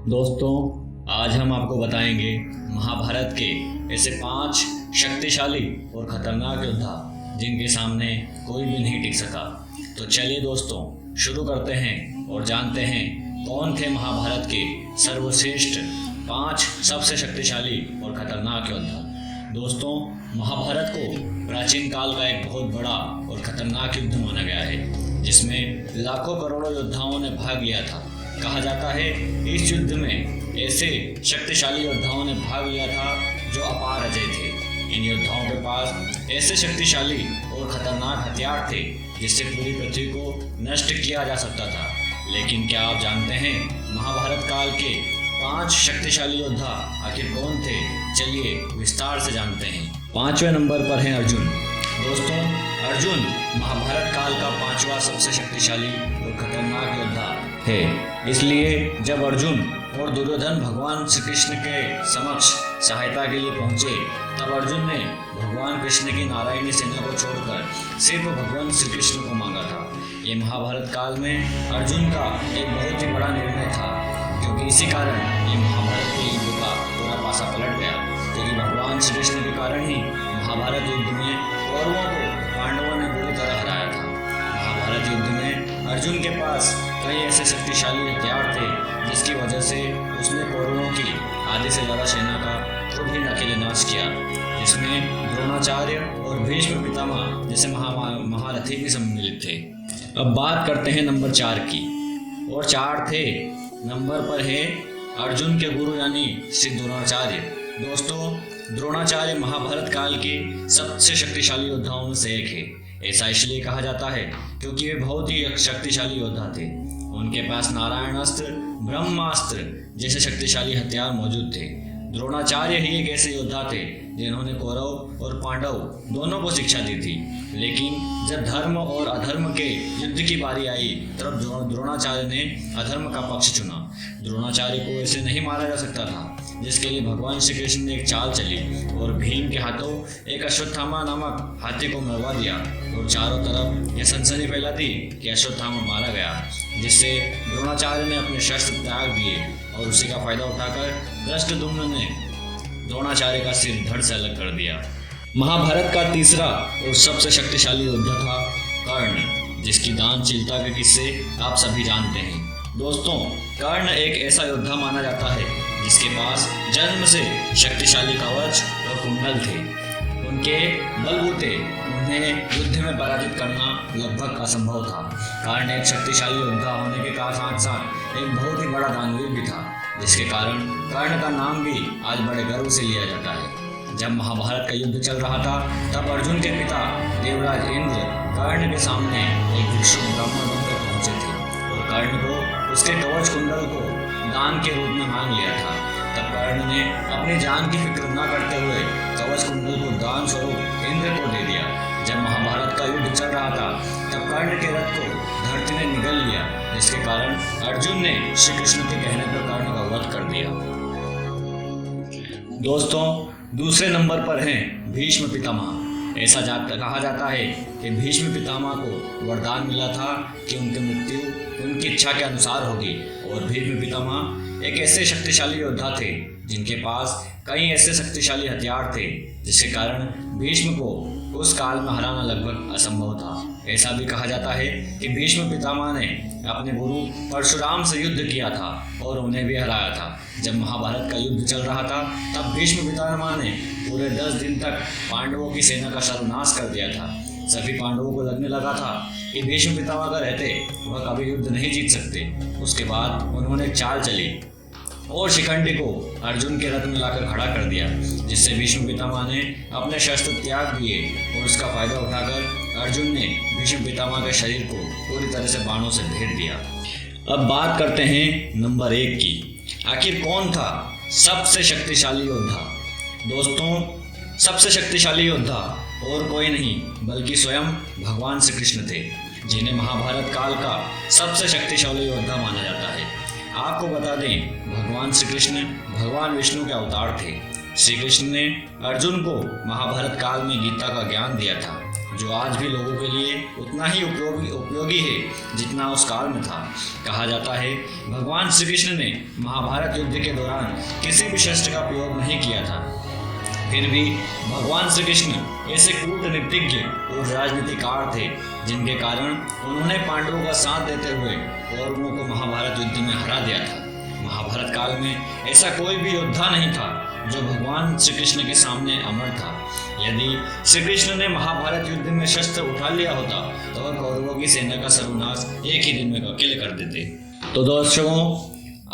दोस्तों, आज हम आपको बताएंगे महाभारत के ऐसे 5 शक्तिशाली और खतरनाक योद्धा जिनके सामने कोई भी नहीं टिक सका। तो चलिए दोस्तों, शुरू करते हैं और जानते हैं कौन थे महाभारत के सर्वश्रेष्ठ 5 सबसे शक्तिशाली और खतरनाक योद्धा। दोस्तों, महाभारत को प्राचीन काल का एक बहुत बड़ा और खतरनाक युद्ध माना गया है, जिसमें लाखों करोड़ों योद्धाओं ने भाग लिया था। कहा जाता है इस युद्ध में ऐसे शक्तिशाली योद्धाओं ने भाग लिया था जो अपार अजय थे। इन योद्धाओं के पास ऐसे शक्तिशाली और खतरनाक हथियार थे जिससे पूरी पृथ्वी को नष्ट किया जा सकता था। लेकिन क्या आप जानते हैं महाभारत काल के 5 शक्तिशाली योद्धा आखिर कौन थे? चलिए विस्तार से जानते हैं। 5वें नंबर पर हैं अर्जुन। दोस्तों, अर्जुन महाभारत काल का 5वां सबसे शक्तिशाली और खतरनाक योद्धा है। इसलिए जब अर्जुन और दुर्योधन भगवान श्री कृष्ण के समक्ष सहायता के लिए पहुंचे, तब अर्जुन ने भगवान कृष्ण की नारायणी सेना को छोड़कर सिर्फ भगवान श्री कृष्ण को मांगा था। ये महाभारत काल में अर्जुन का एक बहुत ही बड़ा निर्णय था, क्योंकि इसी कारण ये महाभारत के युद्ध का पूरा पासा पलट गया। क्योंकि भगवान श्री कृष्ण के कारण ही महाभारत युद्ध में कौरवों को पांडवों ने बुरी तरह हराया था। महाभारत युद्ध में अर्जुन के पास कई ऐसे शक्तिशाली हथियार थे जिसकी वजह से उसने कौरवों की आधे से ज़्यादा सेना का खुद ही अकेले नाश किया, जिसमें द्रोणाचार्य और भीष्म पितामह जैसे महारथी भी सम्मिलित थे। अब बात करते हैं नंबर 4 की, और 4 थे नंबर पर है अर्जुन के गुरु यानी श्री द्रोणाचार्य। दोस्तों, द्रोणाचार्य महाभारत काल के सबसे शक्तिशाली योद्धाओं में से एक है। ऐसा इसलिए कहा जाता है क्योंकि वे बहुत ही शक्तिशाली योद्धा थे। उनके पास नारायण अस्त्र, ब्रह्मास्त्र जैसे शक्तिशाली हथियार मौजूद थे। द्रोणाचार्य ही एक ऐसे योद्धा थे जिन्होंने कौरव और पांडव दोनों को शिक्षा दी थी। लेकिन जब धर्म और अधर्म के युद्ध की बारी आई, तब द्रोणाचार्य ने अधर्म का पक्ष चुना। द्रोणाचार्य को ऐसे नहीं मारा जा सकता था, जिसके लिए भगवान श्री कृष्ण ने एक चाल चली और भीम के हाथों एक अश्वत्थामा नामक हाथी को मरवा दिया और चारों तरफ यह सनसनी फैला दी कि अश्वत्थामा मारा गया, जिससे द्रोणाचार्य ने अपने शस्त्र त्याग दिए और उसी का फायदा उठाकर धृष्टद्युम्न ने द्रोणाचार्य का सिर धड़ से अलग कर दिया। महाभारत का तीसरा और सबसे शक्तिशाली योद्धा था कर्ण, जिसकी दानशीलता के किस्से आप सभी जानते हैं। दोस्तों, कर्ण एक ऐसा योद्धा माना जाता है जिसके पास जन्म से शक्तिशाली कवच और कुंडल थे। उनके बलबूते उन्हें युद्ध में पराजित करना लगभग असंभव था। कर्ण एक शक्तिशाली योद्धा होने के साथ साथ एक बहुत ही बड़ा दानवीर भी था, जिसके कारण कर्ण का नाम भी आज बड़े गर्व से लिया जाता है। जब महाभारत का युद्ध चल रहा था, तब अर्जुन के पिता देवराज इंद्र कर्ण के सामने एक भिक्षुक ब्राह्मण बनकर पहुंचे थे और कर्ण को उसके कवच कुंडल को दान के रूप में मांग लिया था। तब कर्ण ने अपनी जान की फिक्र न करते हुए कवच कुंडल को दान स्वरूप इंद्र को दे दिया। जब महाभारत का युद्ध चल रहा था, तब कर्ण के रथ को धरती ने निगल लिया, जिसके कारण अर्जुन ने श्री कृष्ण के कहने पर कर्ण का वध कर दिया। दोस्तों, दूसरे नंबर पर हैं भीष्म पितामह। ऐसा कहा जाता है कि भीष्म पितामह को वरदान मिला था कि उनकी मृत्यु उनकी इच्छा के अनुसार होगी, और भीष्म पितामह एक ऐसे शक्तिशाली योद्धा थे जिनके पास कई ऐसे शक्तिशाली हथियार थे, जिसके कारण भीष्म को उस काल में हराना लगभग असंभव था। ऐसा भी कहा जाता है कि भीष्म पितामह ने अपने गुरु परशुराम से युद्ध किया था और उन्हें भी हराया था। जब महाभारत का युद्ध चल रहा था, तब भीष्म पितामह ने पूरे 10 दिन तक पांडवों की सेना का सर्वनाश कर दिया था। सभी पांडवों को लगने लगा था कि भीष्म पितामह का रहते वह कभी युद्ध नहीं जीत सकते। उसके बाद उन्होंने चाल चली और शिखंडी को अर्जुन के रथ में लाकर खड़ा कर दिया, जिससे भीष्म पितामह ने अपने शस्त्र त्याग दिए और उसका फायदा उठाकर अर्जुन ने भीष्म पितामह के शरीर को पूरी तरह से बाणों से घेर दिया। अब बात करते हैं नंबर 1 की। आखिर कौन था सबसे शक्तिशाली योद्धा? दोस्तों, सबसे शक्तिशाली योद्धा और कोई नहीं बल्कि स्वयं भगवान श्री कृष्ण थे, जिन्हें महाभारत काल का सबसे शक्तिशाली योद्धा माना जाता है। आपको बता दें, भगवान श्री कृष्ण भगवान विष्णु के अवतार थे। श्री कृष्ण ने अर्जुन को महाभारत काल में गीता का ज्ञान दिया था जो आज भी लोगों के लिए उतना ही उपयोगी है जितना उस काल में था। कहा जाता है भगवान श्री कृष्ण ने महाभारत युद्ध के दौरान किसी भी शस्त्र का प्रयोग नहीं किया था, फिर भी भगवान श्री कृष्ण ऐसे कूटनीतिज्ञ और राजनीतिकार थे जिनके कारण उन्होंने पांडवों का साथ देते हुए कौरवों को महाभारत युद्ध में हरा दिया था। महाभारत काल में ऐसा कोई भी योद्धा नहीं था जो भगवान श्री कृष्ण के सामने अमर था। यदि श्री कृष्ण ने महाभारत युद्ध में शस्त्र उठा लिया होता तो वह कौरवों की सेना का सर्वनाश एक ही दिन में अकेले कर देते। तो दर्शकों,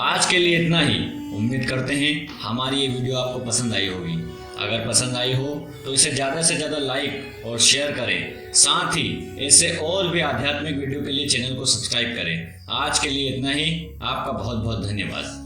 आज के लिए इतना ही। उम्मीद करते हैं हमारी ये वीडियो आपको पसंद आई होगी। अगर पसंद आई हो तो इसे ज़्यादा से ज़्यादा लाइक और शेयर करें। साथ ही ऐसे और भी आध्यात्मिक वीडियो के लिए चैनल को सब्सक्राइब करें। आज के लिए इतना ही। आपका बहुत बहुत धन्यवाद।